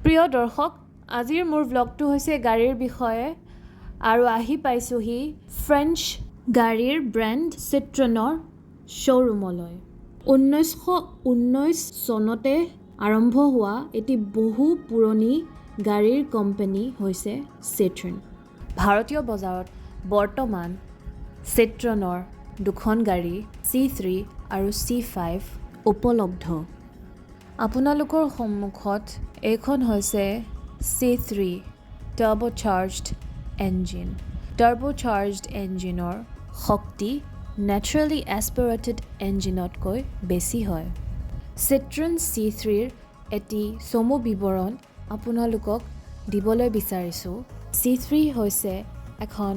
প্ৰিয় দৰ্শক আজিৰ মোৰ ব্লগটো হৈছে গাড়ীৰ বিষয়ে আৰু আহি পাইছোহি ফ্ৰেঞ্চ গাড়ীৰ ব্ৰেণ্ড চিট্ৰনৰ শ্ব'ৰুমলৈ 1919 চনতে আৰম্ভ হোৱা এটি বহু পুৰণি গাড়ীৰ কোম্পানী হৈছে চিট্ৰন ভাৰতীয় বজাৰত বৰ্তমান চিট্ৰনৰ দুখন গাড়ী C3 আৰু C5 উপলব্ধ আপোনালোকৰ সন্মুখত এইখন হৈছে C3 turbocharged engine turbocharged engineৰ শক্তি naturally aspirated engineতকৈ বেছি হয় Citroen C3ৰ এটি চমু বিৱৰণ আপোনালোকক দিবলৈ বিচাৰিছো C3 হৈছে এখন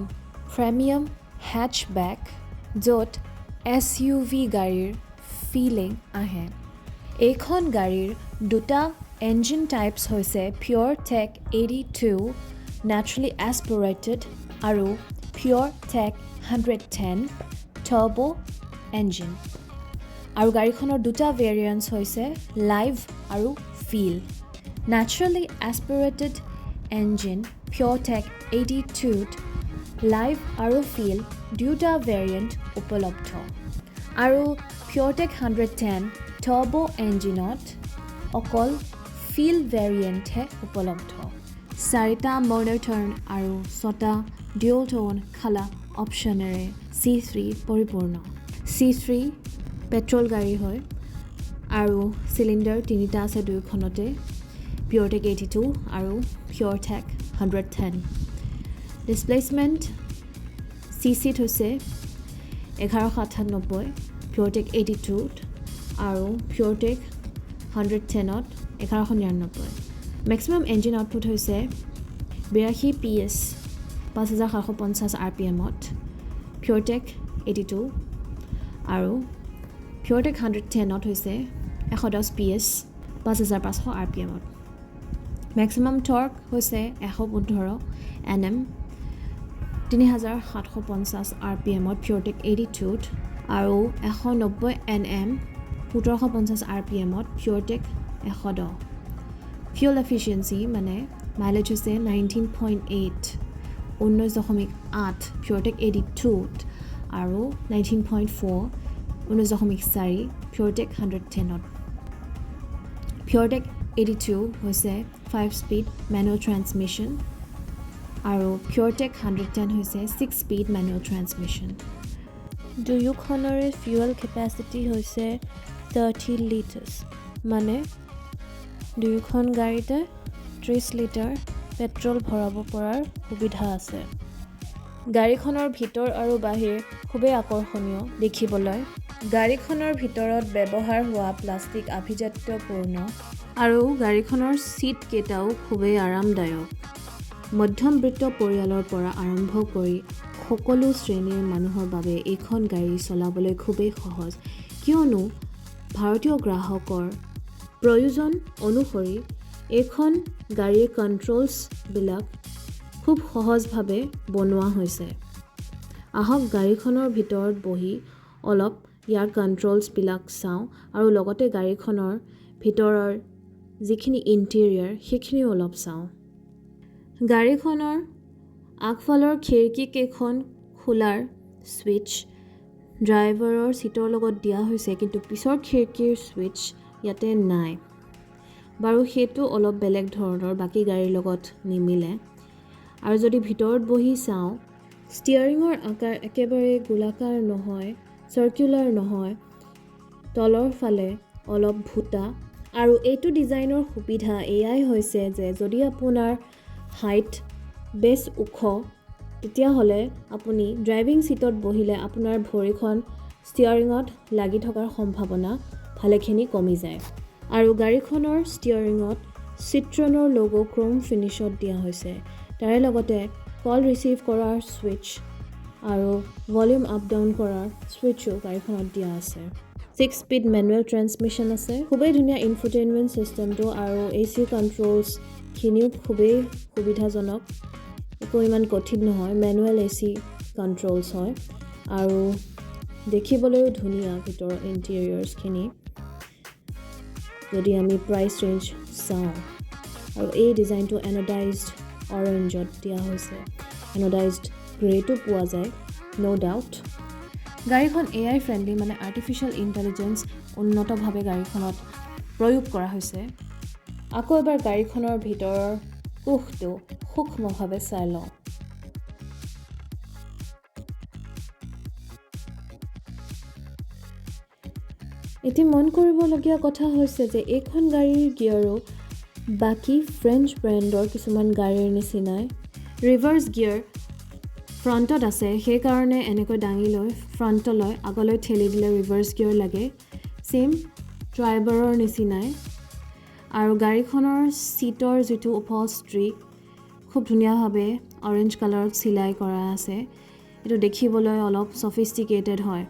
প্ৰিমিয়াম hatchback য'ত SUV গাড়ীৰ ফিলিং আহে এইখন গাড়ীৰ দুটা engine types হৈছে PureTech 82 naturally aspirated আৰু PureTech 110 turbo engine আৰু গাড়ীখনৰ দুটা variants হৈছে live আৰু feel naturally aspirated engine PureTech 82 live আৰু feel দুটা variant উপলব্ধ আৰু PureTech 110 turbo engineত অকল feel variant হে উপলব্ধ চাৰিটা মনোটৰ্ন আৰু ছটা dual tone খালা অপচনেৰে C3 পৰিপূৰ্ণ C3 পেট্ৰল গাড়ী হয় আৰু সিলিণ্ডাৰ তিনিটা আছে দুইখনতে PureTech 82 আৰু PureTech 110 ডিসপ্লেসমেন্ট CC হৈছে 1197 PureTech 82 আৰু PureTech 110ত 1199 ম্যাক্সিমাম ইঞ্জিন আউটপুট হৈছে 82 PS 5750 RPMত PureTech 82 আৰু PureTech 110ত হৈছে 110 PS 5500 RPMত ম্যাক্সিমাম টৰ্ক হৈছে 115 Nm 3750 RPMত PureTech 82 আৰু 190 Nm 1750 RPMত PureTech 110 fuel efficiency মানে মাইলেজ হৈছে 19.8 19.8 PureTech 82 আৰু 19.4 19.4 PureTech 110ত PureTech 82 হৈছে 5 speed manual transmission আৰু PureTech 110 হৈছে 6 speed manual transmission দুয়োখনৰে fuel capacity হৈছে 30 liters মানে দুয়োখন গাড়ীতে 30 লিটাৰ পেট্ৰল ভৰাব পৰাৰ সুবিধা আছে গাড়ীখনৰ ভিতৰ আৰু বাহিৰ খুবেই আকৰ্ষণীয় দেখিবলৈ গাড়ীখনৰ ভিতৰত ব্যৱহাৰ হোৱা প্লাষ্টিক আভিজাত্যপূৰ্ণ আৰু গাড়ীখনৰ সিট কেইটাও খুবেই আৰামদায়ক মধ্যমবৃত্ত পৰিয়ালৰ পৰা আৰম্ভ কৰি সকলো শ্ৰেণীৰ মানুহৰ বাবে এইখন গাড়ী চলাবলৈ খুবেই সহজ কিয়নো ভাৰতীয় গ্ৰাহকৰ প্ৰয়োজন অনুসৰি এইখন গাড়ীৰ কন্ট্ৰলছ বিলাক খুব সহজভাৱে বনোৱা হৈছে আহক গাড়ীখনৰ ভিতৰত বহি অলপ ইয়াৰ কন্ট্ৰলছ বিলাক চাওঁ আৰু লগতে গাড়ীখনৰ ভিতৰৰ যিখিনি ইণ্টেৰিয়ৰ সেইখিনি অলপ চাওঁ গাড়ীখনৰ আগফালৰ খিৰিকী কেইখন খোলাৰ সুইচ ড্ৰাইভাৰৰ সিটৰ লগত দিয়া হৈছে কিন্তু পিছৰ খিৰিকীৰ সুইচ ইয়াতে নাই বাৰু হেতু অলপ বেলেগ ধৰণৰ বাকি গাড়ীৰ লগত নিমিলে আৰু যদি ভিতৰত বহি চাওঁ ষ্টিয়াৰিঙৰ আকাৰ একেবাৰে গোলাকাৰ নহয় সাৰ্কুলাৰ নহয় তলৰ ফালে অলপ ভুটা আৰু এইটো ডিজাইনৰ সুবিধা এয়াই হৈছে যে যদি আপোনাৰ হাইট বেছ ওখ তেতিয়া হলে আপুনি ড্ৰাইভিং সিটত বহিলে আপোনাৰ ভৰিখন ষ্টিয়াৰিঙত লাগি থকাৰ সম্ভাৱনা ভালেখিনি কমি যায় আৰু গাড়ীখনৰ ষ্টিয়াৰিঙত চিট্ৰনৰ লোগো ক্ৰোম ফিনিশত দিয়া হৈছে তাৰে লগতে কল ৰিসিভ কৰাৰ সুইচ আৰু ভলিউম আপ ডাউন কৰাৰ সুইচও গাড়ীখনত দিয়া আছে 6 স্পীড মেনুৱেল ট্ৰান্সমিশ্যন আছে খুবেই ধুনীয়া ইনফোটেইনমেণ্ট সিস্টেমটো আৰু এসি কন্ট্ৰলছ খিনিও খুবেই সুবিধাজনক একো ইমান কঠিন নহয় মেনুৱেল এসি কন্ট্ৰলছ হয় আৰু দেখিবলৈও ধুনীয়া ভিতৰৰ ইণ্টেৰিয়ৰ্ছ খিনি যদি আমি প্ৰাইস ৰেঞ্জ চাওঁ আৰু এই ডিজাইনটো এনডাইজড অৰেঞ্জত দিয়া হৈছে এনডাইজড গ্ৰেটো পোৱা যায় নো ডাউট গাড়ীখন AI ফ্ৰেণ্ডলি মানে আৰ্টিফিচিয়েল ইণ্টেলিজেন্স উন্নতভাৱে গাড়ীখনত প্ৰয়োগ কৰা হৈছে আকৌ এবাৰ গাড়ীখনৰ ভিতৰৰ কোষটো সূক্ষ্মভাৱে চাই লওঁ এটি মন কৰিবলগীয়া কথা হৈছে যে এইখন গাড়ীৰ গিয়াৰো বাকী ফ্ৰেঞ্চ ব্ৰেণ্ডৰ কিছুমান গাড়ীৰ নিচিনাই ৰিভাৰ্ছ গিয়াৰ ফ্ৰণ্টত আছে সেইকাৰণে এনেকৈ দাঙি লৈ ফ্ৰণ্টলৈ আগলৈ ঠেলি দিলে ৰিভাৰ্ছ গিয়াৰ লাগে ছেম ড্ৰাইভাৰৰ নিচিনাই আৰু গাড়ীখনৰ চিটৰ যিটো উপহষ্ট্ৰি খুব ধুনীয়াভাৱে অৰেঞ্জ কালাৰত চিলাই কৰা আছে এইটো দেখিবলৈ অলপ সফিষ্টিকেটেড হয়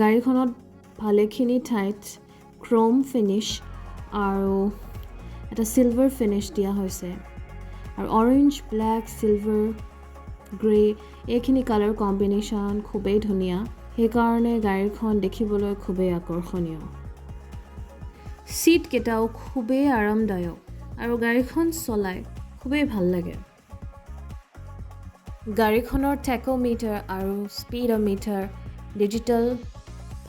গাড়ীখনত ভালেখিনি ঠাইত ক্ৰোম ফিনিছ আৰু এটা চিলভাৰ ফিনিছ দিয়া হৈছে আৰু অৰেঞ্জ ব্লেক চিলভাৰ গ্ৰে এইখিনি কালাৰ কম্বিনেশ্যন খুবেই ধুনীয়া সেইকাৰণে গাড়ীখন দেখিবলৈ খুবেই আকৰ্ষণীয় সিট কেইটাও খুবেই আৰামদায়ক আৰু গাড়ীখন চলাই খুবেই ভাল লাগে গাড়ীখনৰ টেকোমিটাৰ আৰু স্পীডোমিটাৰ ডিজিটেল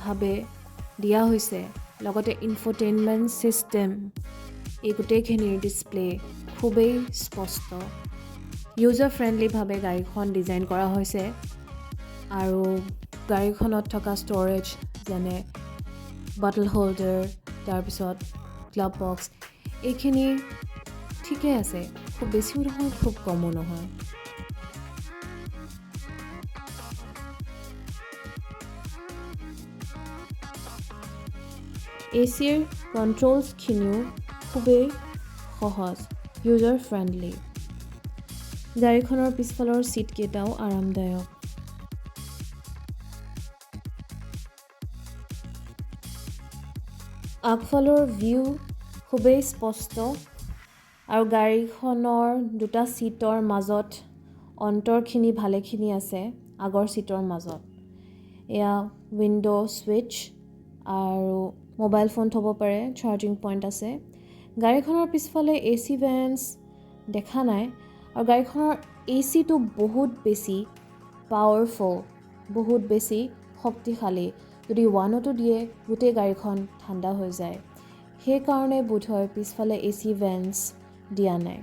ভাৱে দিয়া হৈছে লগতে ইনফোটেইনমেণ্ট সিস্টেম এই গোটেইখিনিৰ ডিসপ্লে খুবেই স্পষ্ট ইউজাৰ ফ্ৰেণ্ডলি ভাৱে গাড়ীখন ডিজাইন কৰা হৈছে আৰু গাড়ীখনত থকা ষ্টৰেজ যেনে বটল হোল্ডাৰ তাৰপিছত গ্লাভ বক্স এইখিনি ঠিকে আছে খুব বেছিও নহয় খুব কমো নহয় এচিৰ কণ্ট্ৰলছখিনিও খুবেই সহজ ইউজাৰ ফ্ৰেণ্ডলি গাড়ীখনৰ পিছফালৰ সিট কেইটাও আৰামদায়ক আগফালৰ ভিউ খুবেই স্পষ্ট আৰু গাড়ীখনৰ দুটা সিটৰ মাজত অন্তৰখিনি ভালেখিনি আছে আগৰ সিটৰ মাজত এয়া উইণ্ডো ছুইচ আৰু মোবাইল ফোন থ'ব পাৰে চাৰ্জিং পইণ্ট আছে গাড়ীখনৰ পিছফালে AC ভেণ্টছ দেখা নাই আৰু গাড়ীখনৰ ACটো বহুত বেছি পাৱাৰফুল বহুত বেছি শক্তিশালী যদি ওৱানতো দিয়ে গোটেই গাড়ীখন ঠাণ্ডা হৈ যায় সেইকাৰণে বোধহয় পিছফালে AC ভেণ্টছ দিয়া নাই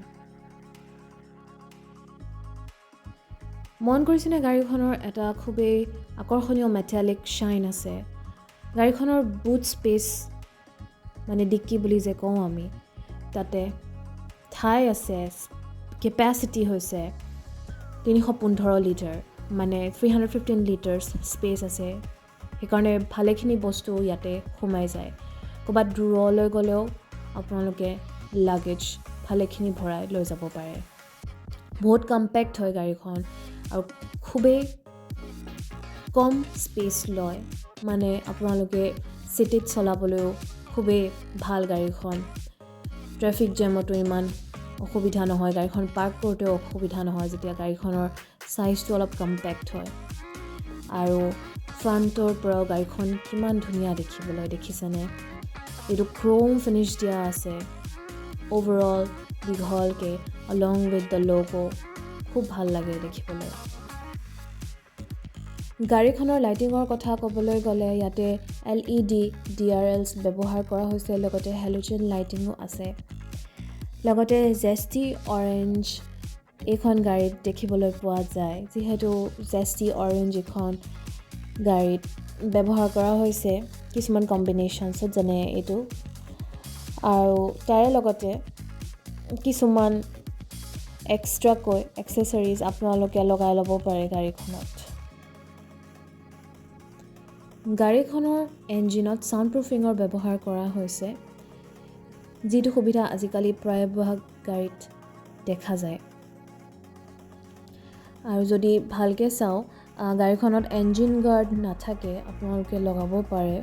মন কৰিছেনে গাড়ীখনৰ এটা খুবেই আকৰ্ষণীয় মেটালিক শ্বাইন আছে গাড়ীখনৰ বুট স্পেচ মানে ডিক্কি বুলি যে কওঁ আমি তাতে ঠাই আছে কেপাচিটি হৈছে 315 লিটাৰ মানে 315 লিটাৰ্ছ স্পেচ আছে সেইকাৰণে ভালেখিনি বস্তু ইয়াতে সোমাই যায় ক'ৰবাত দূৰলৈ গ'লেও আপোনালোকে লাগেজ ভালেখিনি ভৰাই লৈ যাব পাৰে বহুত কম্পেক্ট হয় গাড়ীখন আৰু খুবেই কম স্পেচ লয় মানে আপোনালোকে চিটিত চলাবলৈও খুবেই ভাল গাড়ীখন ট্ৰেফিক জেমতো ইমান অসুবিধা নহয় গাড়ীখন পাৰ্ক কৰোঁতেও অসুবিধা নহয় যেতিয়া গাড়ীখনৰ সাইজটো অলপ কম্পেক্ট হয় আৰু ফ্ৰণ্টৰ পৰাও গাড়ীখন কিমান ধুনীয়া দেখিবলৈ দেখিছেনে এইটো ক্ৰোম ফিনিছ দিয়া আছে ওভাৰঅল দীঘলকৈ along with the logo খুব ভাল লাগে দেখিবলৈ গাড়ীখনৰ লাইটিঙৰ কথা ক'বলৈ গ'লে ইয়াতে LED DRLs ব্যৱহাৰ কৰা হৈছে লগতে হেলোজেন লাইটিঙো আছে লগতে জেষ্টি অৰেঞ্জ এইখন গাড়ীত দেখিবলৈ পোৱা যায় যিহেতু জেষ্টি অৰেঞ্জ এখন গাড়ীত ব্যৱহাৰ কৰা হৈছে কিছুমান কম্বিনেশ্যনছত যেনে এইটো আৰু তাৰে লগতে কিছুমান এক্সট্ৰাকৈ এক্সেসৰিজ আপোনালোকে লগাই ল'ব পাৰে গাড়ীখনত গাড়ীখনৰ ইঞ্জিনত সাউণ্ড প্ৰুফিঙৰ ব্যৱহাৰ কৰা হৈছে যিটো সুবিধা আজিকালি প্ৰায়ভাগ গাড়ীত দেখা যায় আৰু যদি ভালকৈ চাওঁ গাড়ীখনত ইঞ্জিন গাৰ্ড নাথাকে আপোনালোকে লগাব পাৰে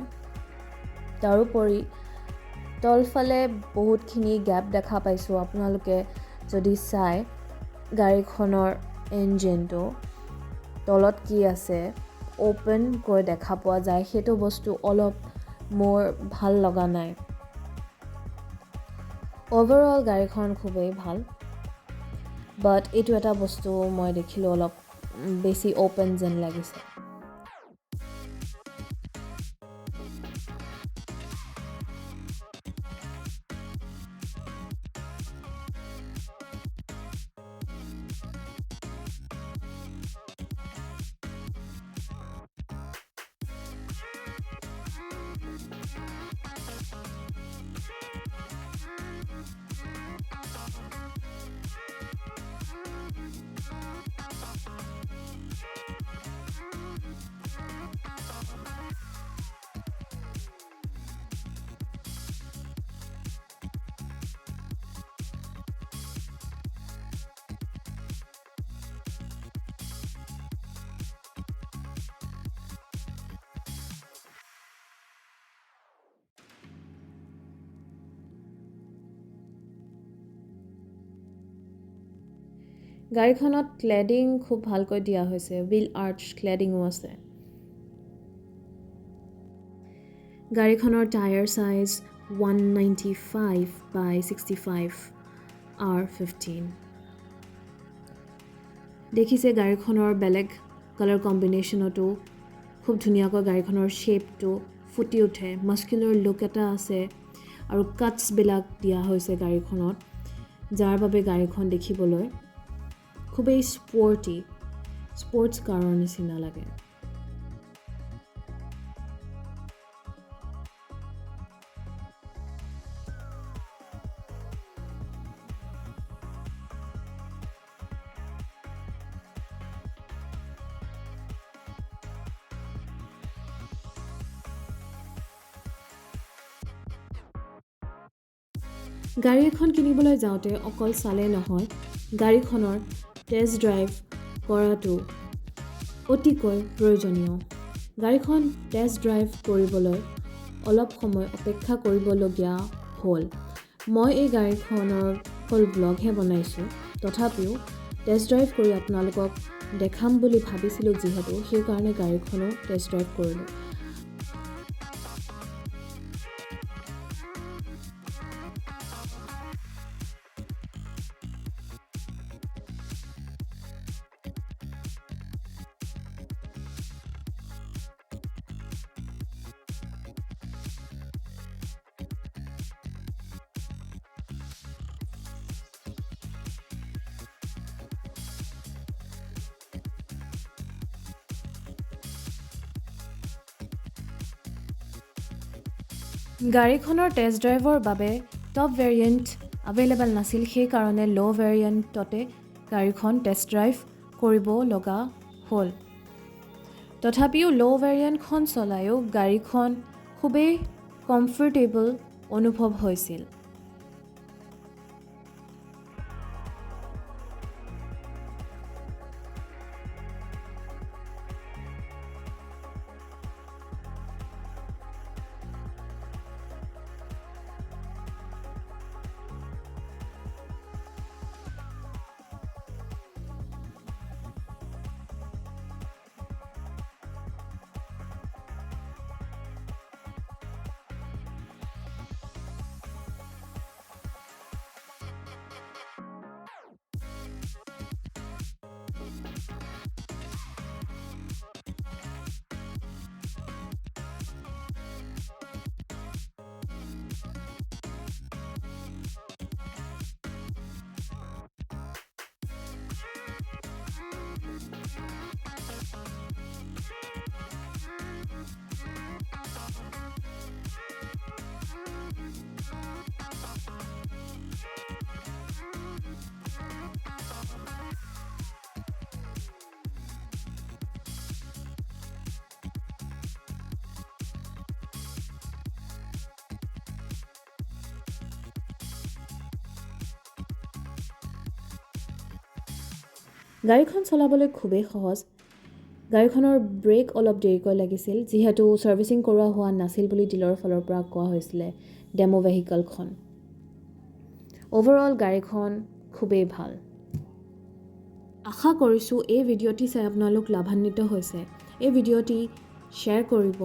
তাৰোপৰি তলফালে বহুতখিনি গ্যাপ দেখা পাইছোঁ আপোনালোকে যদি চাই গাড়ীখনৰ ইঞ্জিনটো তলত কি আছে ওপেন কৈ দেখা পোৱা যায় সেইটো বস্তু অলপ মোৰ ভাল লগা নাই ওভাৰঅল গাড়ীখন খুবেই ভাল বাট এইটো এটা বস্তু মই দেখিলোঁ অলপ বেছি অ'পেন যেন লাগিছে গাড়ীখনত ক্লেডিং খুব ভালকৈ দিয়া হৈছে হুইল আৰ্চ ক্লেডিঙো আছে গাড়ীখনৰ টায়াৰ সাইজ 195/65 R15 দেখিছে গাড়ীখনৰ বেলেগ কালাৰ কম্বিনেশ্যনতো খুব ধুনীয়াকৈ গাড়ীখনৰ শেপটো ফুটি উঠে মাস্কুলাৰ লুক এটা আছে আৰু কাটছবিলাক দিয়া হৈছে গাড়ীখনত যাৰ বাবে গাড়ীখন দেখিবলৈ খুবেই স্পৰ্টছ কাৰৰ নিচিনা লাগে গাড়ী এখন কিনিবলৈ যাওঁতে অকল চালে নহয় গাড়ীখনৰ টেষ্ট ড্ৰাইভ কৰাটো অতিকৈ প্ৰয়োজনীয় গাড়ীখন টেষ্ট ড্ৰাইভ কৰিবলৈ অলপ সময় অপেক্ষা কৰিবলগীয়া হ'ল মই এই গাড়ীখনৰ অকল ব্লগহে বনাইছোঁ তথাপিও টেষ্ট ড্ৰাইভ কৰি আপোনালোকক দেখাম বুলি ভাবিছিলোঁ যিহেতু সেইকাৰণে গাড়ীখনো টেষ্ট ড্ৰাইভ কৰিলোঁ গাড়ীখনৰ টেষ্ট ড্ৰাইভৰ বাবে টপ ভেৰিয়েণ্ট এভেইলেবল নাছিল সেইকাৰণে ল' ভেৰিয়েণ্টতে গাড়ীখন টেষ্ট ড্ৰাইভ কৰিব লগা হ'ল তথাপিও ল' ভেৰিয়েণ্টখন চলায়ো গাড়ীখন খুবেই কমফৰ্টেবল অনুভৱ হৈছিল গাড়ীখন চলাবলৈ খুবেই সহজ গাড়ীখনৰ ব্ৰেক অলপ দেৰিকৈ লাগিছিল যিহেতু সাৰ্ভিসিং কৰোৱা হোৱা নাছিল বুলি ডিলাৰৰ ফালৰ পৰা কোৱা হৈছিল ডেমো ভেহিকলখন ওভাৰঅল গাড়ীখন খুবেই ভাল আশা কৰিছোঁ এই ভিডিঅ'টি চাই আপোনালোক লাভান্বিত হৈছে এই ভিডিঅ'টি শ্বেয়াৰ কৰিব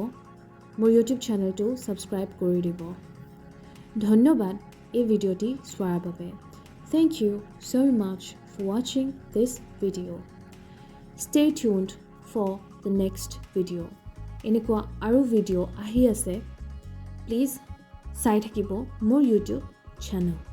মোৰ ইউটিউব চেনেলটো সাবস্ক্ৰাইব কৰি দিব ধন্যবাদ এই ভিডিঅ'টি চোৱাৰ বাবে Thank you so much for watching this video. Stay tuned for the next video. এনেকুৱা আৰু ভিডিঅ' আহি আছে প্লিজ চাই থাকিব মোৰ ইউটিউব চেনেল